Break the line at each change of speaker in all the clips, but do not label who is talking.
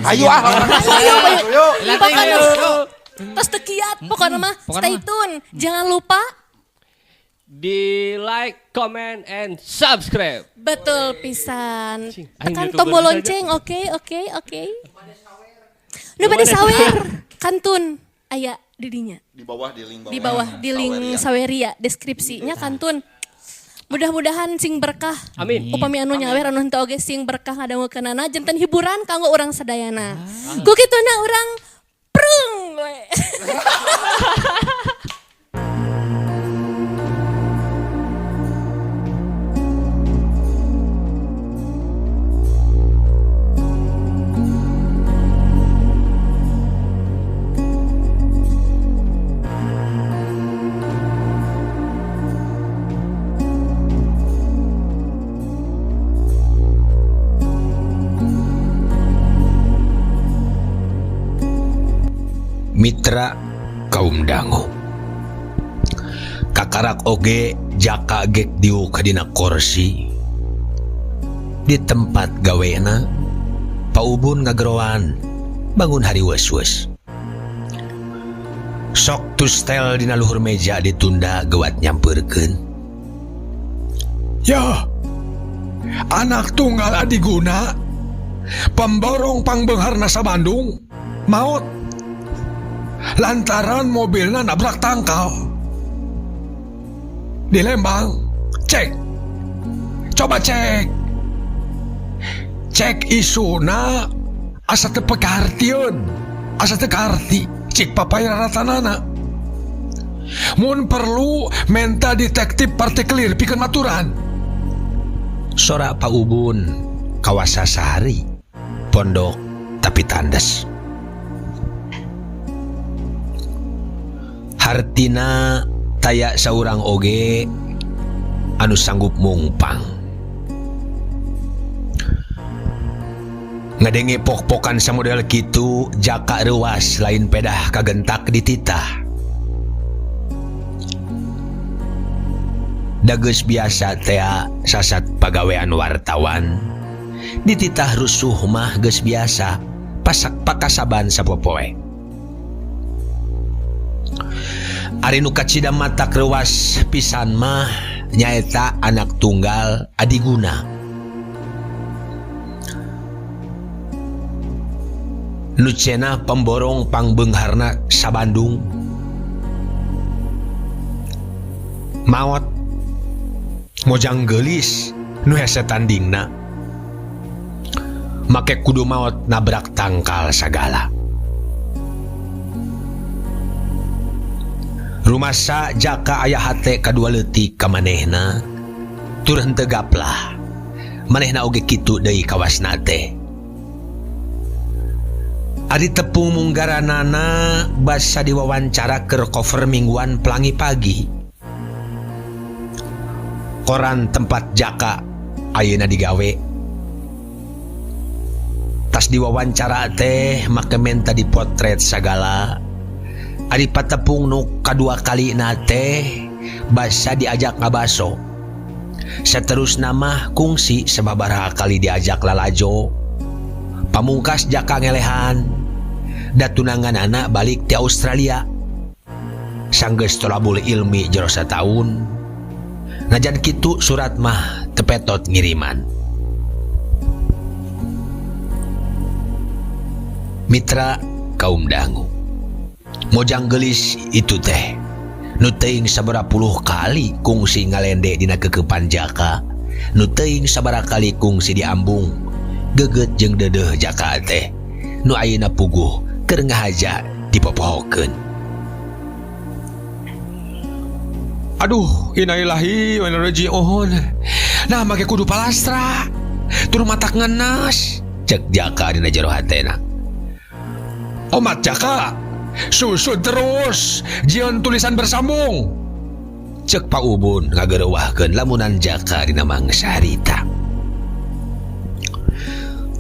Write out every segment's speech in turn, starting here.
Ayo
Ayo.
Terus tekiat pokoknya mah stay tune. Jangan lupa
di like, comment, and subscribe.
betul pisan.
Aing
Tekan
YouTuber
tombol
saja.
lonceng. Oke. Nu bade sawer. Kantun aya didinya.
Di bawah di link
Di bawah di link Saweria deskripsinya kantun. Mudah-mudahan sing berkah.
Amin.
Upami anu nyawer anu henteu oge sing berkah ngadangukeunana janten hiburan kanggo urang sadayana. Ku kituna urang prung we.
Mitra kaum dangu kakarak oge jaka gek diu kadina kursi di tempat gawena paubun ngageroan bangun hari wes-wes sok tustel dina luhur meja ditunda gewat nyamperkeun ya anak tunggal adiguna pemborong pangbeungharna sa Bandung maut lantaran mobilnya nabrak tangkal di Lembang. Coba cek isuna asa teu pekartieun, asa teu karti cik papaya ratanana. Mun perlu menta detektif partikelir pikeun maturan. Sora Pak Ubun Kawasasari pondok tapi tandes. Hartina taya saurang oge anu sanggup mungpang ngadenge pok-pokan samodel kitu jaka reuas lain pedah kagentak dititah dageus biasa tea sasat pagawean wartawan dititah rusuh mah geus biasa pasak pakasaban sapopoe. Ari nu kacida mata kreuwas pisan mah nyaeta anak tunggal adiguna. Nu cenah pemborong pangbeungharna sa Bandung. Maot mojang geulis nu hese tandingna. Make kudu maot nabrak tangkal sagala. Rumasa jaka aya hate kadua leutik ka manehna tur henteu gaplah manehna oge kitu deui kawasna teh ari tepung munggaranana basa diwawancara keur cover mingguan Pelangi Pagi koran tempat jaka ayeuna digawe tas diwawancara teh make menta dipotret sagala. Ari patepung nu kadua kali nate basa diajak ngabaso saterusna mah kungsi sababaraha kali diajak lalajo pamungkas jaka ngelehan da tunanganana balik ti Australia sanggeus tolabul ilmi jero sataun najan kitu surat mah tepetot ngiriman. Mitra kaum dangu mojang gelis itu teh nu teuing sabaraha puluh kali kungsi ngalende dina kekepan jaka nu teuing sabaraha kali kungsi diambung geget jeung deudeuh jaka teh nu ayeuna puguh keur ngahaja dipopohokeun. Aduh innalillahi wa inna ilaihi raji'un nah make kudu palastra tur matak ngenas cek jaka dina jero hatena. Omat jaka susun terus jion tulisan bersambung cek Pak Ubun ngageureuwahkeun lamunan jaka dina mangsa harita.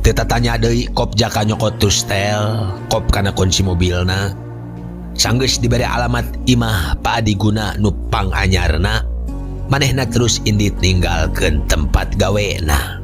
Teu tanya deui kop jaka nyokot tustel kop kana kunci mobilna sanggeus dibere alamat imah Pak Adiguna nu panganyarna manehna terus indit ninggalkeun tempat gawena.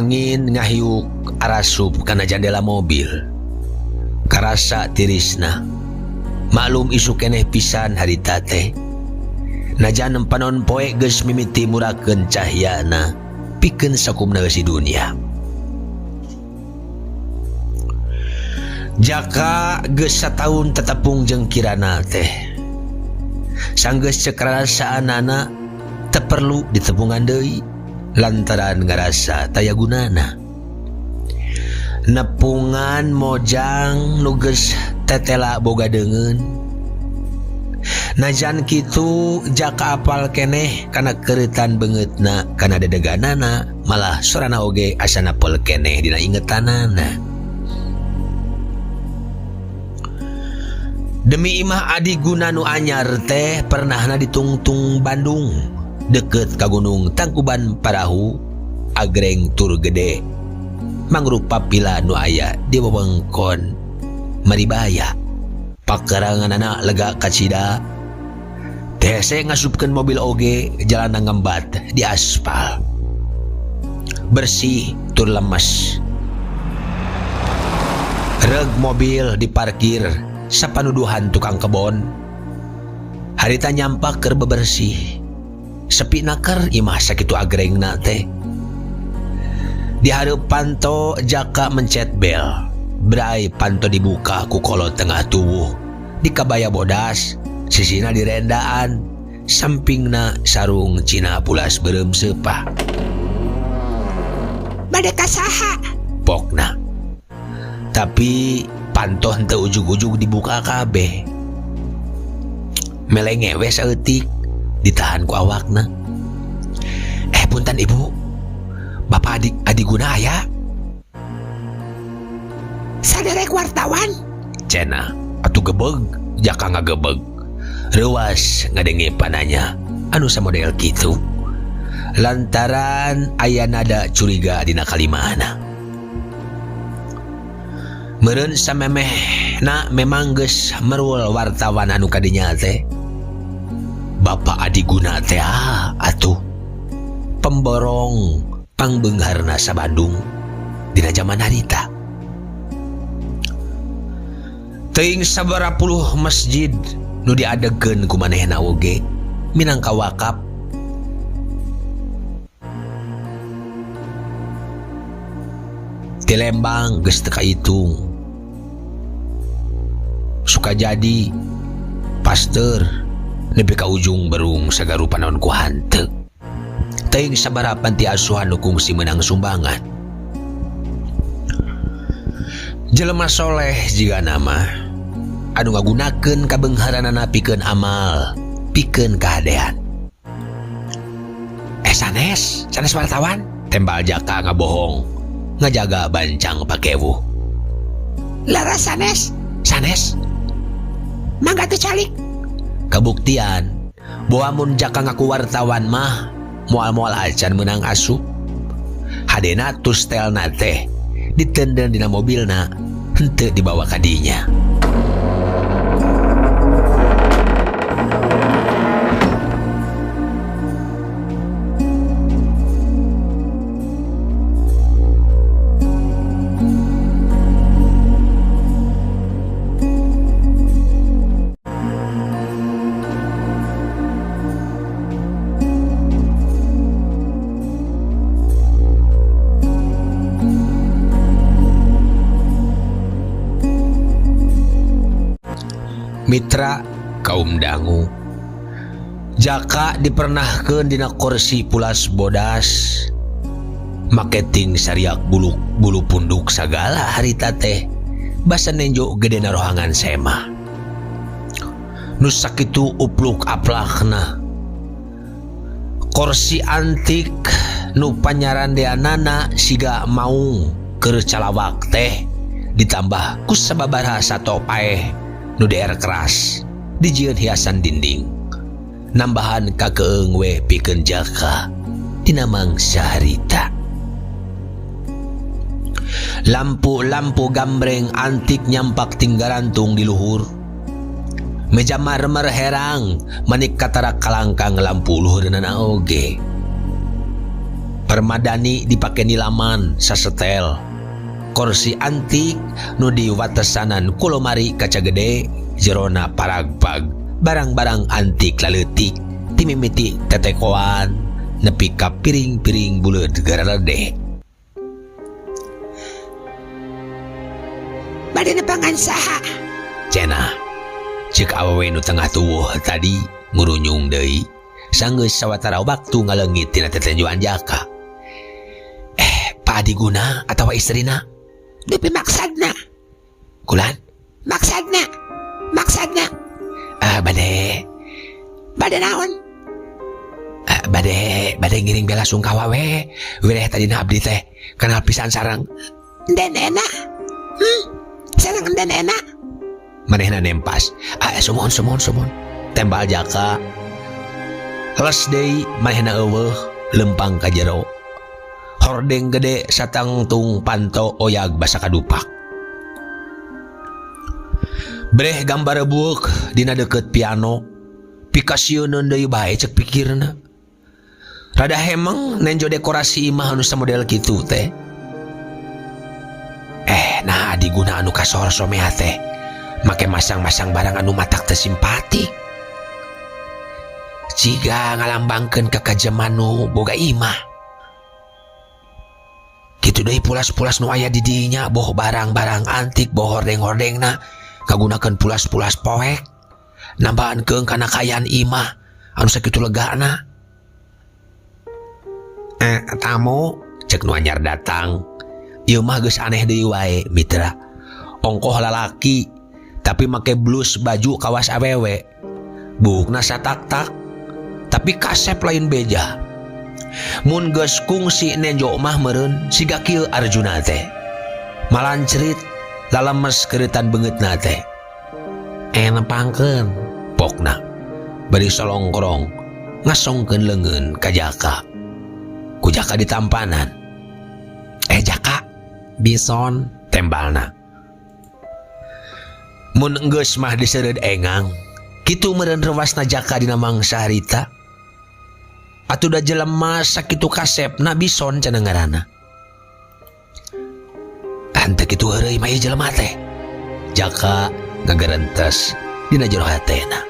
Angin ngahiuk arasup kana jendela mobil. Karasa tirisna. Maklum isu keneh pisan harita teh. Najan panon poe geus mimiti murakeun cahyana pikeun sakumna si dunia. Jaka geus sataun tetepung jeung kirana teh. Sanggeus ceuk rasaanana teu perlu ditepungan deui lantaran ngarasa taya gunana. Nepungan mojang nu geus tetela boga deungeun. Najan kitu jaka apal keneh kana keuretan beungeutna kana dedeganana malah sorana oge asana pel keneh dina ingetanana. Demi imah adiguna nu anyar teh pernahna ditungtung Bandung deket ka Gunung Tangkuban Parahu agreng tur gede mangrupa pila nu aya di wewengkon Maribaya. Pakeranganana lega kacida teh ngasupkeun mobil oge jalan ngembat di aspal bersih tur lemes. Reg mobil diparkir sapanuduhan tukang kebon. Harita nyampak keur bebersih. Sepi naker imah sakitu agrengna teh. Di hareup panto jaka mencet bel. Brai panto dibuka ku kolot tengah tubuh. Di kabaya bodas, sisina di rendaan, sampingna sarung cina pulas beureum seupah. Bade kasaha? Pokna. Tapi pantoh henteu ujug-ujug dibuka kabeh. Melengewe saeutik ditahan ku awakna. Punten ibu, bapak adiguna aya? Saderek wartawan? Cenah, atuh gebeg, jaka ngagebeg. Reuas ngadenge pananya, anu samodel kitu. Lantaran aya nada curiga dina kalimahna. Meureun samemeh na memang geus merul wartawan anu kadinya teh. Bapak adiguna teh atuh pemborong pangbeungharna sa Bandung dina zaman harita. Teuing sabaraha puluh masjid nu diadegeun ku manehna oge minangka wakaf. Di Lembang geus teu kaitung. Sukajadi, Pasteur, nepi ka ujung berung sagarupa naon ku hanteu. Teuing sabaraha panti asuhan nu kungsi meunang sumbangan. Jelema soleh jiga nama anu ngagunakeun kabeungharanana pikeun amal, pikeun kahadean. Sanes wartawan, tembal jaka ngabohong, ngajaga bancang pakewuh. Laras sanes, mangga teu calik. Kabuktian, bahwa mun jaka ngaku wartawan mah moal-moal acan menang asup. Hadena tustelna teh ditenden dina mobilna henteu dibawa ka dinya. Mitra kaum dangu, jaka dipernahkeun dina kursi pulas bodas, marketing sariak bulu punduk sagala harita teh basa nenjo gedena rohangan sema. Nu sakitu upluk aplakna. Kursi antik nu panyarandeanana siga maung keur calawak teh ditambah ku sababaraha sato paeh nu daer keras dijieun hiasan dinding nambahan kakeung we pikeun jaka dina mangsa harita. Lampu-lampu gambreng antik nyampak tinggarantung di luhur. Meja marmer herang manik katara kalangkang lampu luhurna oge. permadani dipake nilaman sasetel. Kursi antik nu diwatesanan ku lomari kaca gede jerona paragbag barang-barang antik laletik timimiti tetekoan nepi ka piring-piring buleud gararede. Bade nepangan saha? Cenah ceuk awewe nu tengah tuwuh tadi ngurunyung deui sanggeus sawatara waktu ngaleungit tina tetenjuan Jaka. Pak Adi Guna atawa istrina? Depi maksadna. Kulan? Maksadna. Bade naon? Bade ngiring bela sungkawa we. Wireh tadina abdi teh kenal pisan sareng Denena. Sareng Denena. Manehna nempas. Sumon. Tembal Jaka. Les deui manehna eueuh lempang ka jero. Hordeng gede satangtung panto oyag basa kadupak. Breh gambar buuk dina deket piano. Pikasieun deui bae cek pikirna. Rada hemeng nenjo dekorasi imah anu samodel kitu teh. Nah Adi Guna anu kasor somea teh make masang-masang barang anu matak teh simpatik. Ciga ngalambangkeun kakajeman nu boga imah. Kitu deui pulas-pulas nu aya di dinya boh barang-barang antik boh hordeng-hordengna kagunakeun pulas-pulas poek nambahankeun kana kayaan imah anu sakitu legana. Tamu cek nu anyar datang. Ieu mah geus aneh deui wae mitra. Ongkoh lalaki tapi make blus baju kawas awewe. Buukna satak-tak tapi kasep lain beja. Mun geus kungsi nenjo mah meureun siga kieu Arjuna teh. Malancrit lalemes keuretan beungeutna teh. Nepangkeun pokna. Bari solongkrong ngasongkeun leungeun ka Jaka. Ku Jaka ditampanan. Jaka, bison tembalna. Mun geus mah diseureud engang, kitu meureun rewasna Jaka dina mangsa harita. Atuh da jelema sakitu kasepna bison cenah ngaranna. Henteu kitu heureuy mah ieu jelema teh. Jaka ngagarentes dina jero hatena.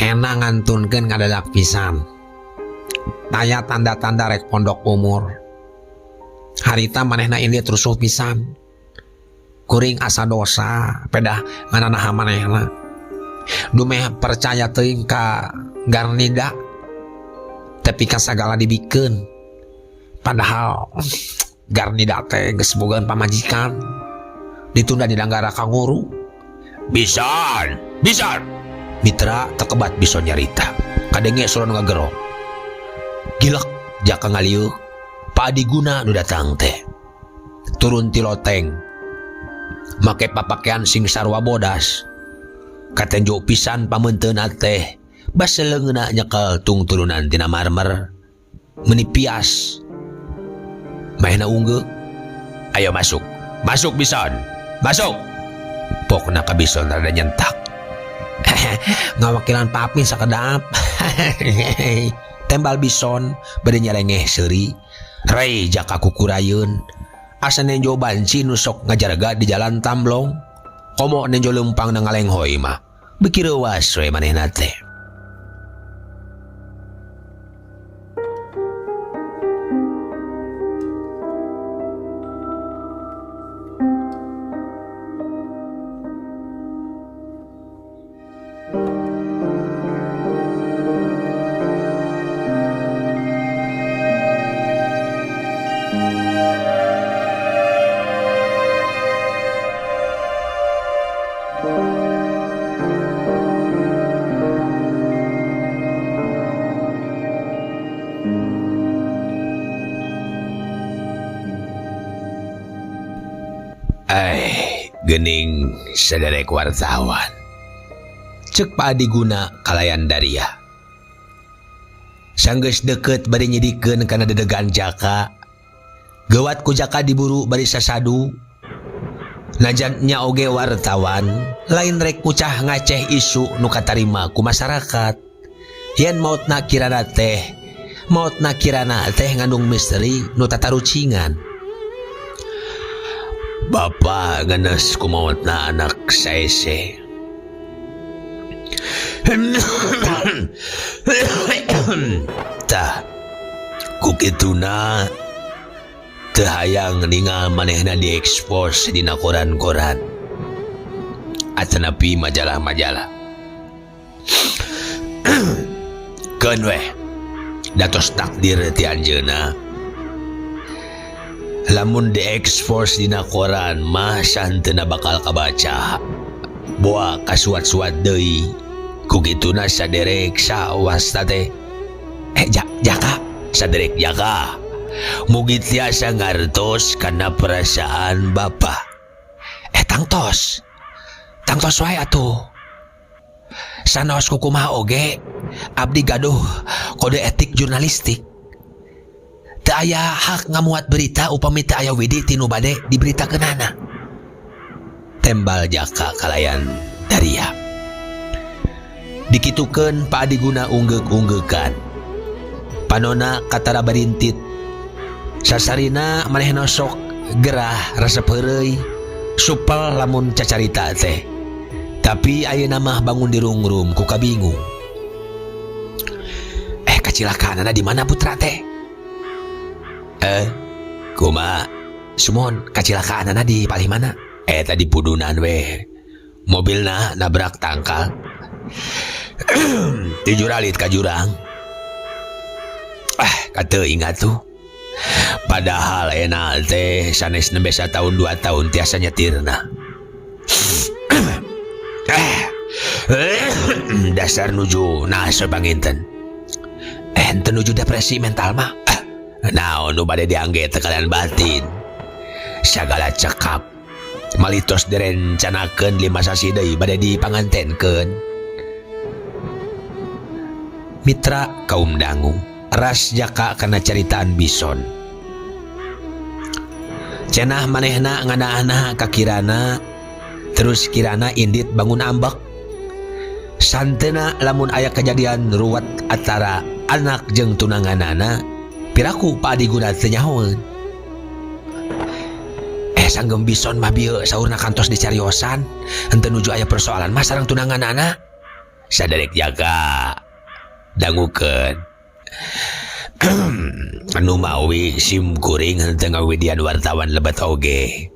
Enak ngantunkeun ngadadak pisan. Aya tanda-tanda rek pondok umur. Harita manehna ini trusuh pisan. Kuring asa dosa pedah ngananaha manehna. Dumeh percaya teuing ka Garnida tapi ka sagala dibikeun. Padahal Garnida teh geus bogaan pamajikan. Ditunda di Danggara Kanguru. Bison. Mitra tekebat bison nyarita. Kadenge suron ngagerong. Gilek Jaka ngaliuk. Pak Adi Guna nu datang teh. Turun ti loteng. Make papakean sing sarwa bodas. Katenjo pisan pameunteunna teh basa leungeunna nyekel tung turunan tina marmer meuni pias. Mahena unggeu. Ayo masuk bison. Masuk. Pokna ka bison rada nyentak. Ngawakilan papi sakedap. Tembal bison bade nyarengeh seuri. Rei Jaka kukurayeun. Asa nenjo banci nu sok ngajarga di jalan Tamblong. Komo nenjo leumpang na ngalenghoy mah. Beki reuwas we manehna teh. Gening saderek wartawan. Cek Pak Adi Guna kalayan Daria. Sanggeus deket bari nyidikeun kana dedegan Jaka. Gawat ku Jaka diburu bari sasadu. Najan nya oge wartawan, lain rek kucah ngaceh isu nu katarima ku masyarakat. Yen mautna kirana teh maut na kirana teh ngandung misteri nu tatarucingan. Bapa ganas kumaot na anak saese. Tah, kukituna teu hayang ningal manehna diekspos dina koran-koran atanapi majalah-majalah. Keun weh, datos takdir ti anjeunna. Lamun diekspos dina koran mah santena bakal kabaca. Boa kasuat-suat deui. Kugituna saderek sawasta teh. Jaka, saderek jaka. Mugi tiasa ngartos kana perasaan bapa. Tangtos wae atuh. Sanaos kukumaha oge, abdi gaduh kode etik jurnalistik. Teu aya hak ngamuat berita upami teu aya widi tinu bade diberitakeunana. Tembal jaka kalayan daria. Dikitukeun pa adiguna unggek-unggekan. Panona katara barintit. Sasarina manehna sok gerah resep heureuy, supel lamun cacarita teh. Tapi ayeuna mah bangun di rungrum ku kabingung. Kacilakaanna di mana putra teh? Kumaha? Sumon kacilakaanna di palih mana? Tadi pudunan weh. Mobilna nabrak tangkal. Tijuralit ka jurang. Kateu ingat tuh. Padahal enak teh sanes nembe satahun 2 tahun tiasa nyetirna. Dasar nuju naso panginten. Ente nuju depresi mental mah. Naon nu bade diangge teu kalian batin. Sagala cekap malitos direncanakeun 5 sasi deui bade dipangantenkeun. Mitra kaum dangu ras jaka kana caritaan bison. Cenah manehna ngana-ana ka kirana, terus kirana indit bangun ambek. Santena lamun aya kejadian ruwet antara anak jeung tunanganana, piraku pa adiguna teu nyahoeun. Sanggem bison mah bieu saurna kantos dicariosan, henteu nuju aya persoalan mah sareng tunanganana. Saderek jaga dangukeun. Anu mawi sim kuring henteu ngawidian wartawan lebat oge.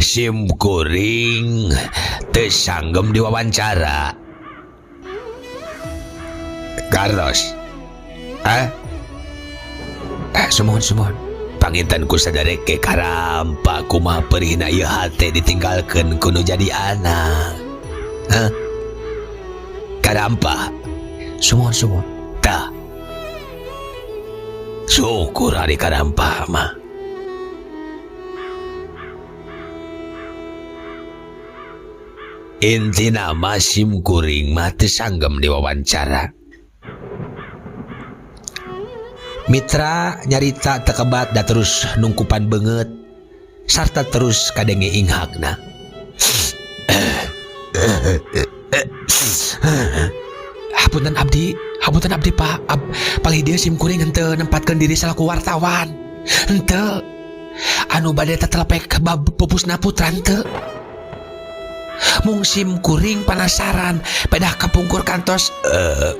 Sim kuring teu sanggem diwawancara. Carlos. Sumon. Panginten ku saderek ke karampa kumaha perihna ieu hate ditinggalkeun kuno jadi anak. Karampa. Sumon. Tah. Syukur hari karampa mah. Intina masim kuring mah teu sanggem diwawancara. Mitra nyarita tekebat da terus nungkupan banget sarta terus kadenge inghakna. Hapunten abdi Pak. Palih dia sim kuring henteu nempatkeun diri salaku wartawan. Henteu. Anu bade tetelepek bab pupusna putra henteu. Mung sim kuring penasaran pedah kapungkur kantos.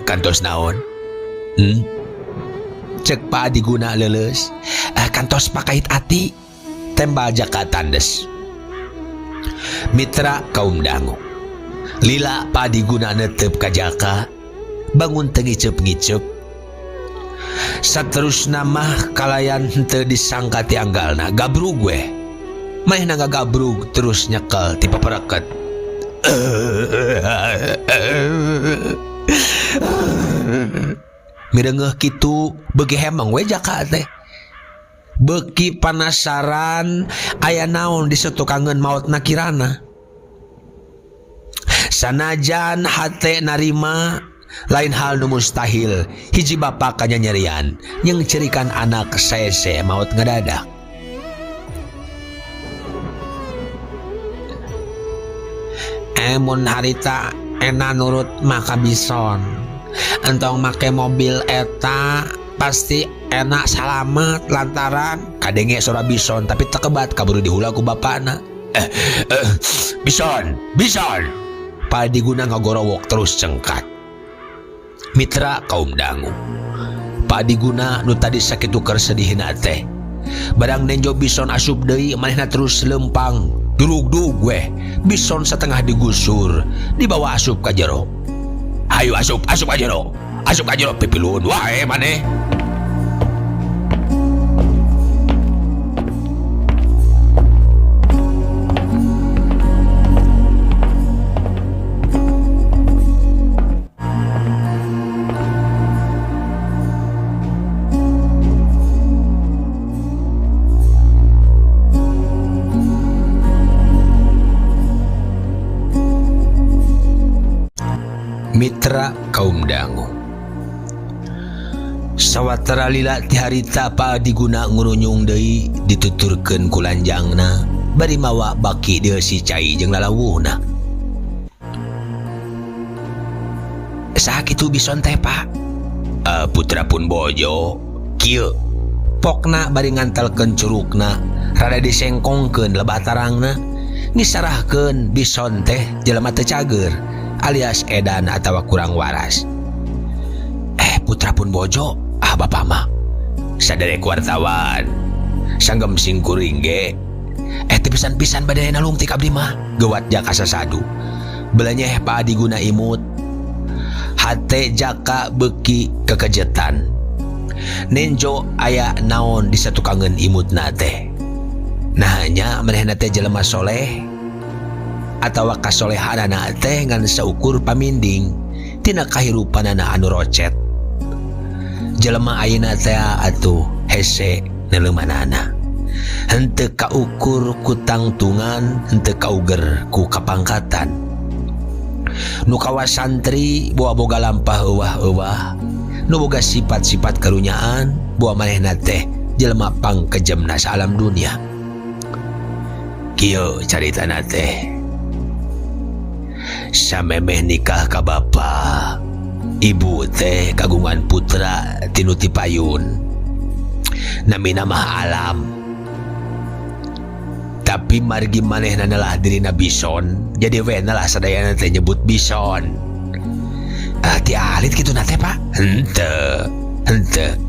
Kantos naon? Cek pa diguna leuleus. Kantos pakait ati. Tembal jaka tandes. Mitra kaum dangu. Lila pa diguna netep ka jaka. Bangun teu ngiceup-ngiceup. Saterusna mah kalayan henteu disangka ti anggalna gabrug we. Maehna ngagabrug terus nyekel ti papareket. Mireungeuh kitu beuki hemeng we jaka teh. Beuki panasaran aya naon di setukangeun maotna kirana. Sanajan hate narima lain hal nu mustahil hiji bapa kanyanyerian yang cerikan anak saese maot ngadadak. Mun harita ena nurut maka bison entong make mobil eta pasti enak salamet lantaran kadenge sora bison tapi tekebat kaburu dihula ku bapana. Bison Pak Diguna ngagorowok terus cengkat. Mitra kaum dangu, Pak Diguna nu tadi sakitu keur sedihna teh barang nenjo bison asup deui manehna terus lempang durug-dug weh bison setengah digusur dibawa asup ka jero. Ayo asup ka jero pipilun wae maneh. Mitra kaum dangu, sawatara lila ti harita Pak Diguna ngurunyung deui dituturkeun ku lanjangna bari mawa baki dia si cai jeung lalawuhna. Saha kitu bison teh Pak? Putra pun bojo kieu pokna bari ngantelkeun curugna rada disengkongkeun lebah tarangna ngisarahkeun bison teh jelema teu cager alias edan atawa kurang waras. Putra pun bojo bapak mah sadere wartawan sanggem singkuring ge ti pisan-pisan bade nalung ti abdi mah geuwat jaka sasadu belanyeh Pak Diguna imut hate jaka beuki kekejetan nenjo aya naon di satukangeun imutna teh nahnya manehna teh jelema soleh atawa kasolehanana teh ngan saukur paminding tina kahirupanana anu rocet. Jelema ayeuna teh atuh hese neleumanana henteu kaukur ku tangtungan henteu kauger ku kapangkatan nu kawa santri boa boga lampah euwah-euwah nu boga sifat-sifat karunyaan boa manehna teh jelema pangkejemna salam dunia. Kieu caritana teh samemeh nikah ka bapa ibu teh kagungan putra tinu ti payun namina mah alam tapi margi manehna nalah dirina bison jadi we nalah sadayana teh nyebut bison. Ti alit kitu na teh Pak? Henteu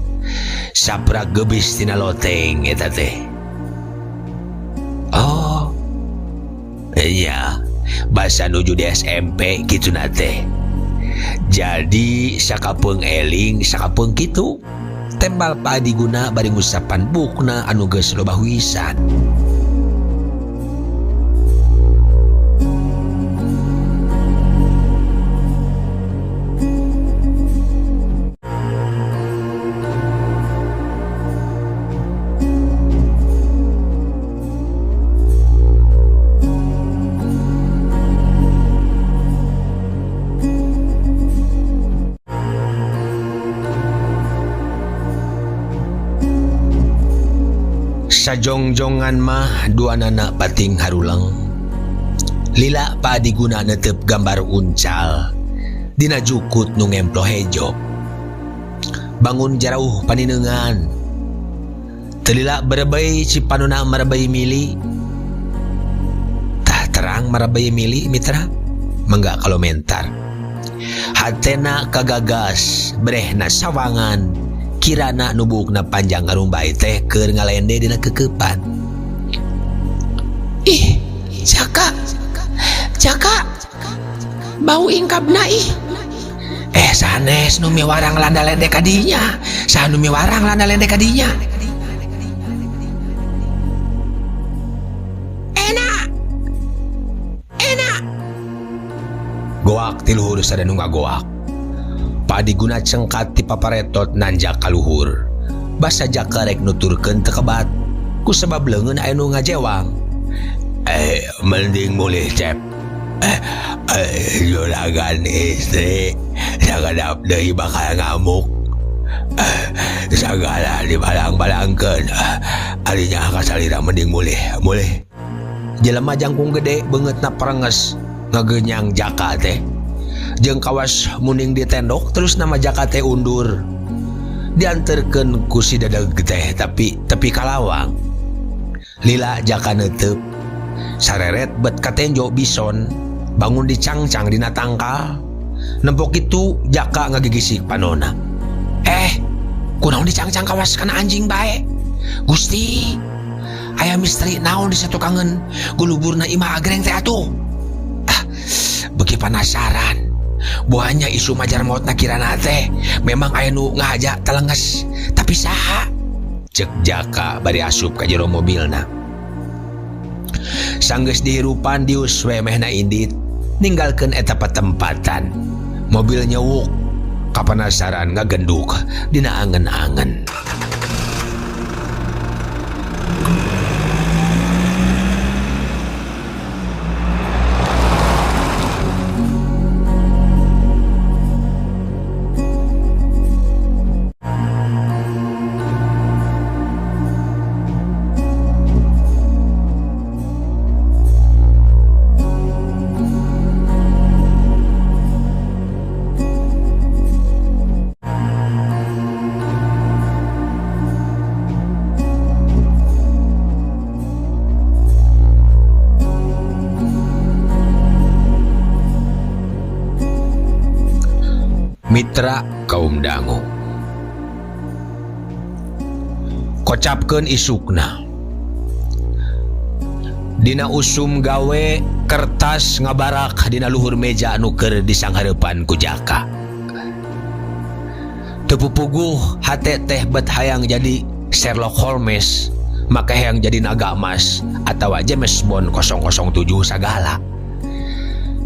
sapra gebis tina loteng eta teh. Oh iya bahasa nuju di SMP gitu nate. Jadi sakapeung eling sakapeung kitu tembal Pak Diguna bari ngusapan bukna anu geus loba wisan. Sajongjongan mah dua anak bating harulang. Lila Pak Diguna netep gambar uncal dina jukut nu ngemplo hejo. Bangun jarauh paninengan. Telila berebay si panuna merebay mili. Tah terang merebay mili mitra. Mangga komentar. Hatena kagagas brehna sawangan. Kirana nubukna panjang arumbay teh keur ngalende dina kekepan. Ih, Jaka bau ingkabna ih. Sanes nu miwarang landa lende kadinya. Saha nu miwarang landa lende kadinya. Enak. Goak ti luhur sada nu ngagoak. Pak Diguna cengkat ti paparetot nanjak kaluhur. Basa jaka rek nuturkeun teu kebat. Ku sebab leungeun aya nu ngajewang. Mending mulih cep. Juragan istri sagadap deui bakal ngamuk. Sagala dibalang-balangkeun. Alinya kasalira mending mulih. Jelema jangkung gede beungeutna perenges ngagenyang jaka teh. jeung kawas muning ditendok terus nama Jaka teh undur dianterkeun ku si Dadeg teh tapi kalawang. Lila Jaka neuteup sareret bet katenjo bison bangun dicangcang dina tangkal. Nempok itu Jaka ngagigisik panona. Kunaon dicangcang kawas kana anjing bae? Gusti, aya misteri naon di satukangen guluburna Imah Agreng teh atuh. Beuki panasaran. Buahnya isu majar mautna kirana teh memang aya nu ngahaja telenges. Tapi saha? Cek Jaka bari asup ka jero mobilna. Sanggeus dihirupan dius we mehna indit ninggalkeun eta patempatan. Mobil nyewuk kapanasaran ngagenduk dina angen-angen. Mitra kaum dangu kocapkeun isukna dina usum gawe kertas ngabarak dina luhur meja anu keur disanghareupan ku Jaka. Teu pupuguh hate teh bet hayang jadi Sherlock Holmes maka hayang jadi naga emas atawa James Bond 007 sagala.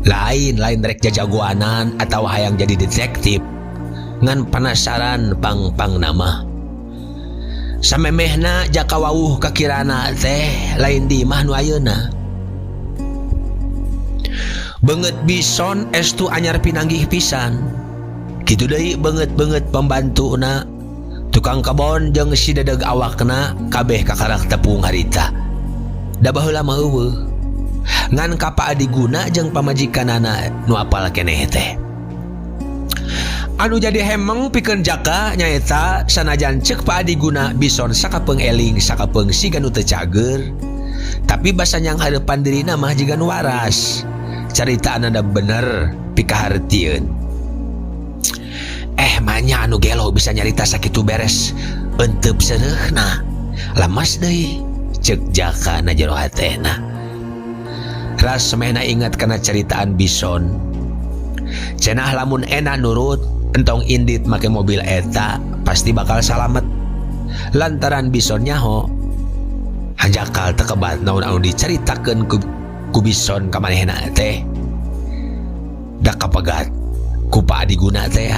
Lain rek jajagoanan atau hayang jadi detektif ngan penasaran pang nama. Samemehna Jaka wawuh kakirana teh lain di imah nu ayeuna. Beungeut bison estu anyar pinanggih pisan. Kitu deui beungeut pembantuna tukang kebon jeung si Dadeg awakna kabeh kakarak tepung harita. Da baheula mah eueuh ngan kapa adiguna jeung pamajikanana nu apal keneh teh. Anu jadi hemeng pikeun Jaka nyaeta sanajan ceuk pa adiguna bison sakapeung eling sakapeung siga nu teu cager, tapi basa nyang hareupan dirina mah jiga nu waras. Caritaana da bener pikahartieun. Manya anu gelo bisa nyarita sakitu beres eunteup seureuhna. Lamas deui ceuk Jaka na jero hatena. Ras semena ingat kana ceritaan bison. Cenah lamun ena nurut entong indit make mobil eta pasti bakal salamet. Lantaran bison nyaho hanjakal teu kebat naon anu dicaritakeun ku bison ka manehna teh. Da kapegat ku pa adiguna teh.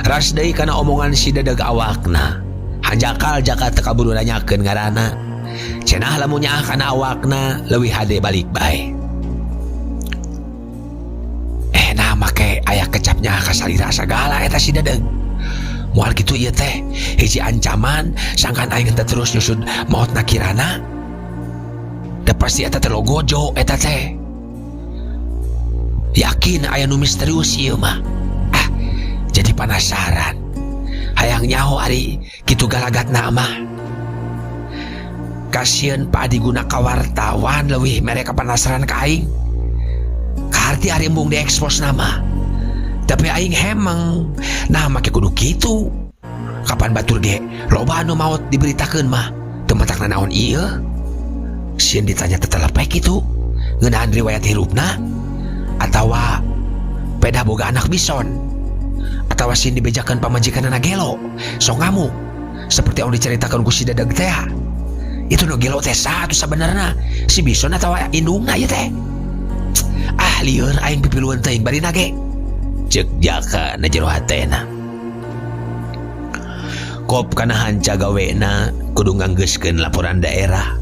Ras deui kana omongan si Dadeg awakna. Hanjakal Jaka teu kaburu nanyakeun ngaranna. Cenah lamun nyaah kana awakna leuwih hade balik bae. Make aya kecapnya kasalira sagala eta si Dadeg. Moal kitu ieu teh hiji ancaman sangkan aing teh terus nyusud mautna kirana. Da pasti eta teh logojo eta teh. Yakin aya nu misterius ieu mah. Jadi penasaran. Hayang nyaho ari kitu galagatna mah. Kasieun pa adiguna ka wartawan leuwih mere penasaran ka aing. Karti ari embung diekspos nama. Tapi aing hemeng. Nah make kudu kitu. Kapan batur ge loba anu maot diberitakeun mah teu matakna naon ieu. Sieun ditanya tetelepek kitu ngeunaan riwayat hirupna atawa peda boga anak bison atawa sieun dibejakeun pamajikanana gelo sok ngamuk seperti anu diceritakeun ku si Dadeg teh. Itu nu gelo teh saha atuh sabenerna si bison atawa indungna ieu teh. Lieur aing pipiluan teuing bari nage ceuk Jaka na jero hatena. Kop kana hanca gawena kudu nganggeuskeun laporan daerah.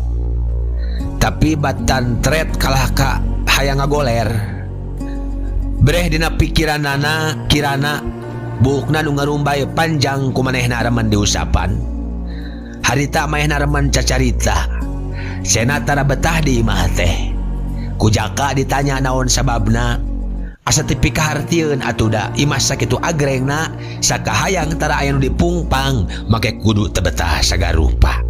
Tapi batan tret kalah ka hayang ngagoler. Breh dina pikiranana kirana buukna nu ngarumbay panjang ku manehna remen diusapan. Harita manehna remen cacarita. Cenah tara betah di imah teh. Ku Jaka ditanya naon sababna asa tepi kahartieun atuh da imah sakitu agrengna sakahayang tara aya nu dipungpang make kudu teu betah sagarupa.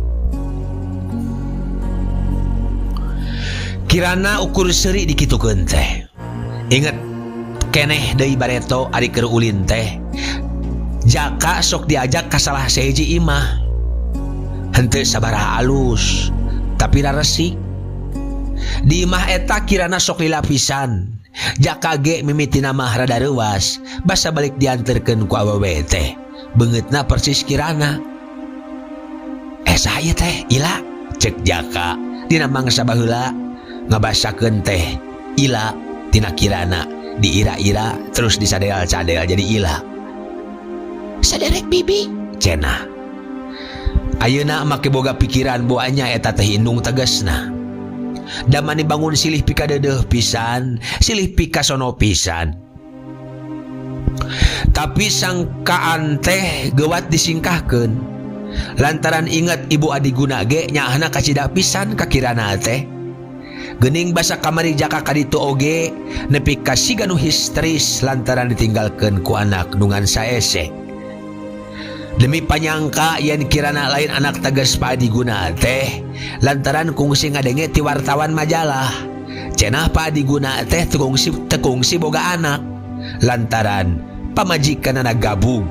Kirana ukur seuri dikitukeun teh. Inget keneh deui bareto ari keur ulin teh. Jaka sok diajak ka salah sahiji imah. Henteu sabaraha alus, tapi raresik. Di imah eta kirana sok lila pisan. Jaka ge mimitina mah rada reuwas, basa balik dianterkeun ku awewe teh. Beungeutna persis kirana. Saha ieu teh? Ila, cek Jaka. Dina mangsa baheula ngabasakeun teh ila tina kirana, diira-ira terus disadel-sadel jadi ila. Saderek bibi, cenah. Ayeuna make boga pikiran boanya eta teh indung tegasna. Da mani bangun silih pika deudeuh pisan, silih pika sono pisan. Tapi sangkaan teh geuwat disingkahkeun. Lantaran inget ibu adiguna ge nyaahna kacida pisan ka kirana teh. Geuning basa kamari Jaka kaditu oge nepi ka siga nu histeris lantaran ditinggalkeun ku anak nungan saese. Demi panyangka yen kirana lain anak tegas pa adiguna teh lantaran kungsi ngadenge ti wartawan majalah cenah pa adiguna teh tekungsi boga anak lantaran pamajikanna gabung.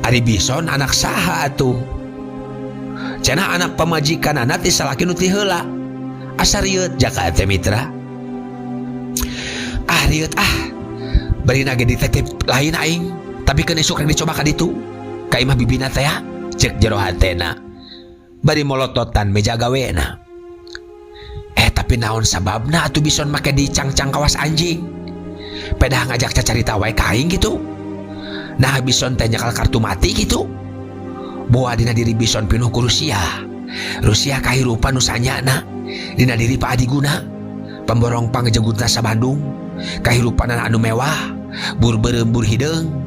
Ari bison anak saha atuh? Cenah anak pamajikanana ti salaki nu ti heula. Asa rieut Jaka teh mitra. Rieut bari nage dititip lain aing tapi keun esuk rek dicoba ka ditu. Ka imah bibina teh cek jero hatena bari molototan meja gawena. Tapi naon sababna atuh bison make dicangcang kawas anjing? Pedah ngajak cacarita wae ka aing gitu. Nah bison teh nyakal kartu mati gitu. Boa dina diri bison pinuh ku Rusia. Rusia kahirupan nu sanyana dina diri pa adiguna. Pemborong pangjegutna sa Bandung. Kahirupanan anu mewah, bur beureum bur hideung.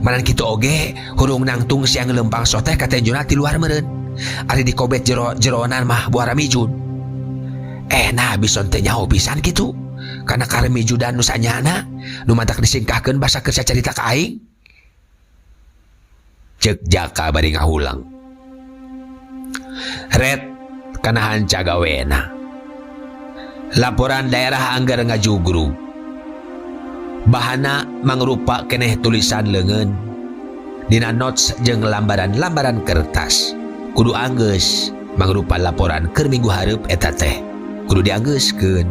Manan kitu oge hurung nangtung siang lempang soteh ka tenjona ti luar meureun. Ari dikobet jeronan mah buara mijud. Nah bison teh nyaho pisan kitu. Kana karemijudan nu sanyana nu mantak disingkahkeun basa keur sacarita ka aing. Cek Jaka bari ngahulang. Red kana hanca gawena. Laporan daerah anggar ngajugrug. Bahana mangrupa keneh tulisan leungeun dina notes jeung lambaran-lambaran kertas. Kudu anggeus mangrupa laporan keur minggu hareup eta teh. Kudu dianggeuskeun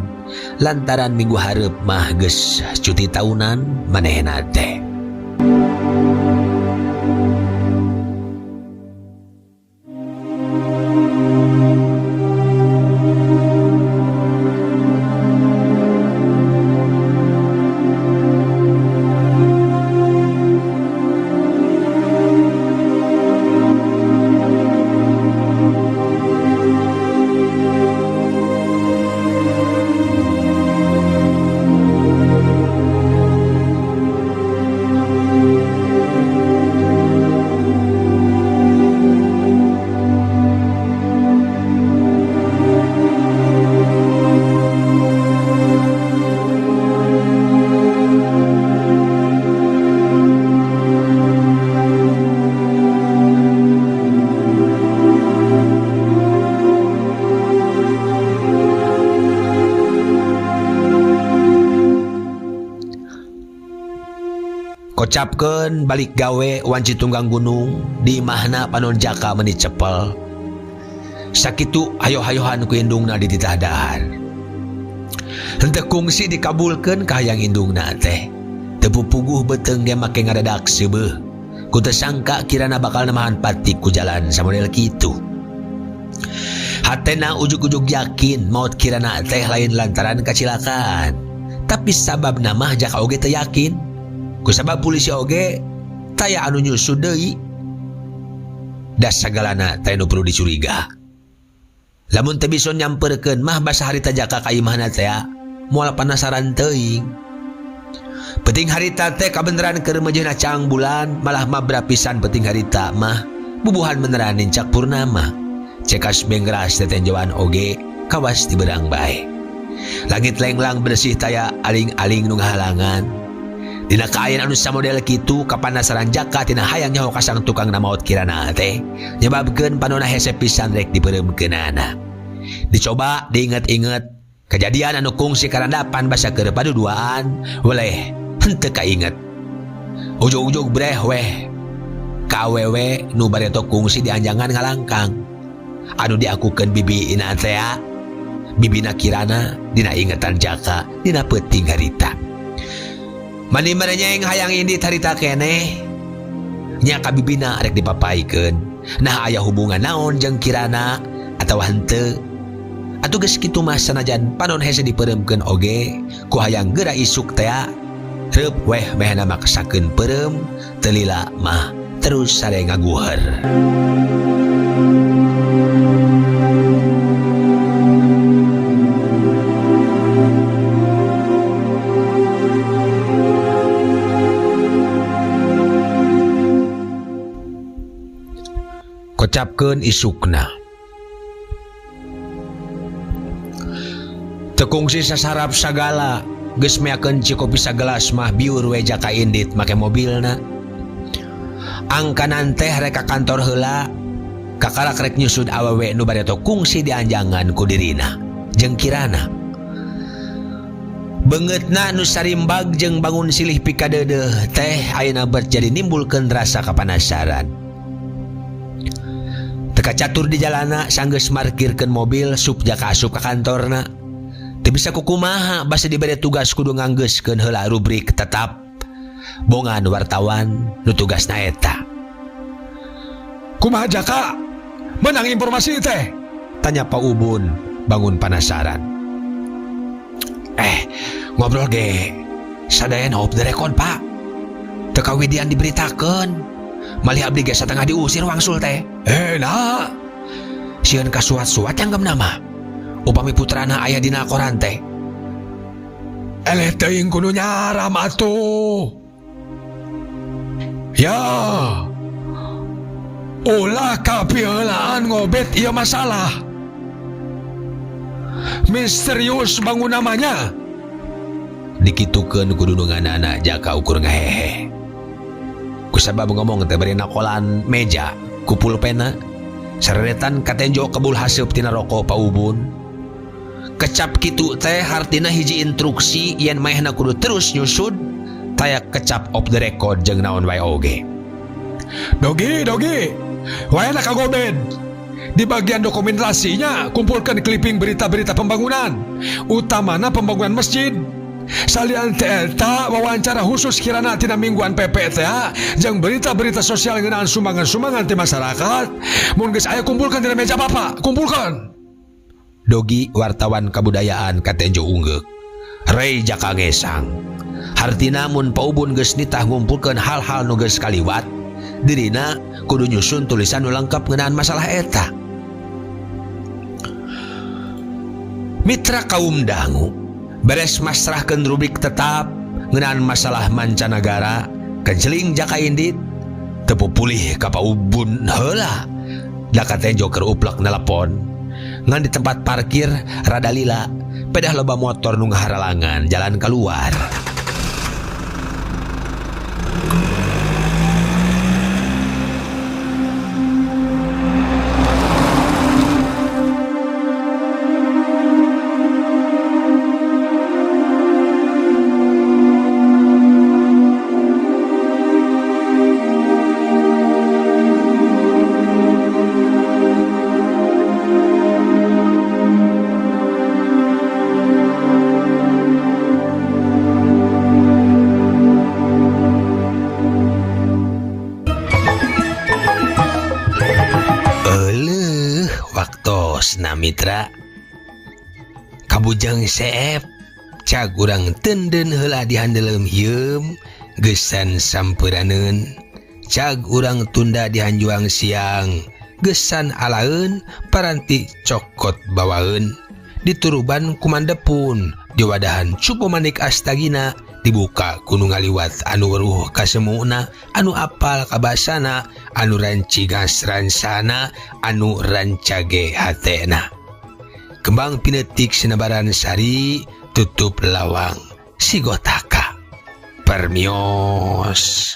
lantaran minggu hareup mah geus cuti tahunan manehna teh. Kocapkeun balik gawe wanci tunggang gunung di imahna panon Jaka meuni cepel. Sakitu hayo-hayohan ku indungna di titah dahar. Henteu kungsi dikabulkeun ka hayang indungna teh. Teu pupuguh beuteung ge make ngadadak seubeuh. Ku teu sangka kirana bakal nemahan patik ku jalan samodel kitu. Hatena ujug-ujug yakin maut kirana teh lain lantaran kacilakaan. Tapi sababna mah Jaka oge teu yakin. Kusabab polisi oge taya anu nyusud deui. Das sagalana taya nu perlu dicuriga. Lamun teu bison nyamperkeun mah basa harita Jaka ka imahna teh moal panasaran teuing. Penting harita teh kabeneran keur meujeuhna cang bulan malah mabra pisan penting harita mah bubuhan beneran nincak purnama. Cekas bengras tetenjoan oge kawas ti beurang bae. Langit lenglang bersih taya aling-aling nu ngahalangan. Dina kaayaan anu samodel kitu kapanasaran Jaka tina hayang nyaho kasang tukang namaot kirana teh. Nyebabkeun panonna hese pisan rek dipereumkeunana. Dicoba diinget-inget kejadian anu kungsi karandapan basa keur paduduaan weleh henteu kainget. Ujug-ujug breh weh ka awewe nu bareto kungsi di anjangan ngalangkang. Anu diakukeun bibiina teh bibina kirana dina ingetan Jaka dina peuting harita. Mani merenyeng hayang indit harita keneh nya ka bibina rek dipapaikeun. Nah aya hubungan naon jeung kirana atawa henteu. Atuh geus kitu mah sanajan panon hese dipereumkeun oge ku hayang geura isuk teh reup weh mehna maksakeun peureum teu lila mah terus sare ngaguheur. Kocapkeun isukna. Tekungsi sasarap sagala geus meakeun cikopi sagelas mah biur we Jaka indit make mobilna. Angkanan teh rek ka kantor heula kakarak rek nyusud awewe nu bareto kungsi di anjangan ku dirina jeung kirana. Beungeutna nu sarimbag jeung bangun silih pikadeudeuh teh ayeuna jadi nimbulkeun rasa kapanasaran. Teka catur di jalana sanggeus markirkeun mobil sup Jaka asup ka kantorna. Teu bisa kukumaha basa dibere tugas kudu nganggeuskeun heula rubrik tetap bongan wartawan nu tugasna eta.
Kumaha Jaka? Menang informasi teh?
Tanya Pak Ubun bangun penasaran. Ngobrol ge sadayana off the record Pak. Teu kawidian diberitakeun. Malih abdi ge satengah diusir wangsul teh.
Nah,
Sieun kasuat-suat canggemna mah. Upami putrana aya dina koran teh.
eleh teuing kudu nyaram atuh. Ya, ulah kapiheulaan ngobet ieu masalah. Misterius bangun namanya.
Dikitukeun kudununganana Jaka ukur ngahehe. Kusabab ngomong teh bari nakolan meja ku pulpena. Sareretan katenjo kebul haseup tina rokok Pak Ubun. Kecap kitu teh hartina hiji instruksi yen maehna kudu terus nyusud tayak kecap off the record jeung naon wae oge.
Dogi, wayana kagobed. Di bagian dokumentasinya kumpulkan clipping berita-berita pembangunan, utamana pembangunan masjid. Salian eta wawancara khusus kirana tina mingguan PPTA jeung berita-berita sosial ngeunaan sumbangan-sumbangan ti masyarakat. Mun geus aya kumpulkan tina meja Bapak, kumpulkan.
Dogi wartawan kabudayaan katenjo ungeuk. Rey Jaka ngesang. Hartina mun Pak Ubun geus nitah ngumpulkeun hal-hal nu geus kaliwat, dirina kudu nyusun tulisan nu lengkap ngeunaan masalah eta. Mitra kaum dangu beres masrahkeun rubrik tetap ngeunaan masalah mancanagara kenceling Jaka indit teu pulih ka Pak Ubun heula. Da katenjo keur uplek nelpon ngan di tempat parkir rada lila pedah loba motor nu ngaharalangan jalan keluar. Na mitra kabujang seep cag urang tenden heula dihandeleum hieum gesan sampuraneun cag urang tunda dihanjuang siang gesan alaeun paranti cokot bawaeun dituruban kumandepun diwadahan cupu manik astagina dibuka kudu ngaliwat anu weruh kasemuna anu apal kabasana anu ranci gasransana anu rancage hatena Kembang pinetik Sinabaran Sari, tutup lawang si Gotaka. Permios.